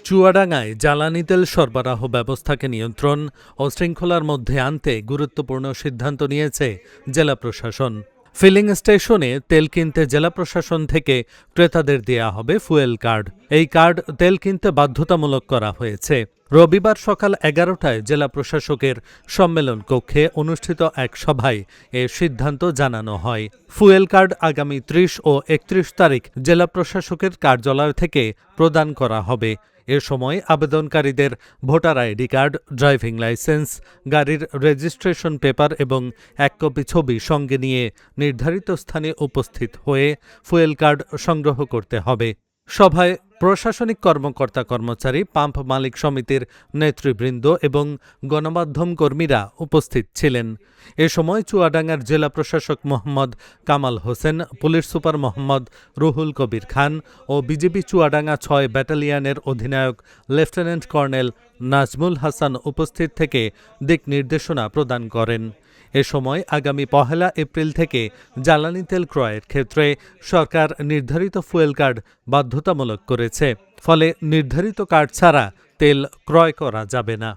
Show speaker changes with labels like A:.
A: চুয়াডাঙ্গায় জ্বালানি তেল সরবরাহ ব্যবস্থাকে নিয়ন্ত্রণ ও শৃঙ্খলার মধ্যে আনতে গুরুত্বপূর্ণ সিদ্ধান্ত নিয়েছে জেলা প্রশাসন। ফিলিং স্টেশনে তেল কিনতে জেলা প্রশাসন থেকে ক্রেতাদের দেয়া হবে ফুয়েল কার্ড। এই কার্ড তেল কিনতে বাধ্যতামূলক করা হয়েছে। রবিবার সকাল 11টায় জেলা প্রশাসকের সম্মেলন কক্ষে অনুষ্ঠিত এক সভায় এ সিদ্ধান্ত জানানো হয়। ফুয়েল কার্ড আগামী 30 ও 31 তারিখ জেলা প্রশাসকের কার্যালয় থেকে প্রদান করা হবে। এ সময় আবেদনকারীদের voter ID card, driving licence, গাড়ির রেজিস্ট্রেশন পেপার এবং 1 কপি ছবি সঙ্গে নিয়ে নির্ধারিত স্থানে উপস্থিত হয়ে ফুয়েল কার্ড সংগ্রহ করতে হবে। সভায় প্রশাসনিক কর্মকর্তা কর্মচারী, পাম্প মালিক সমিতির নেতৃবৃন্দ এবং গণমাধ্যম কর্মীরা উপস্থিত ছিলেন। এ সময় চুয়াডাঙ্গার জেলা প্রশাসক মোহাম্মদ কামাল হোসেন, পুলিশ সুপার মোহাম্মদ রুহুল কবির খান ও বিজিবি চুয়াডাঙ্গা ৬ ব্যাটালিয়নের অধিনায়ক লেফটেন্যান্ট কর্নেল নাজমুল হাসান উপস্থিত থেকে দিক নির্দেশনা প্রদান করেন। এ সময় আগামী 1 এপ্রিল থেকে জ্বালানি তেল ক্রয়ের ক্ষেত্রে সরকার নির্ধারিত ফুয়েল কার্ড বাধ্যতামূলক করেছে। ফলে নির্ধারিত কার্ড ছাড়া তেল ক্রয় করা যাবে না।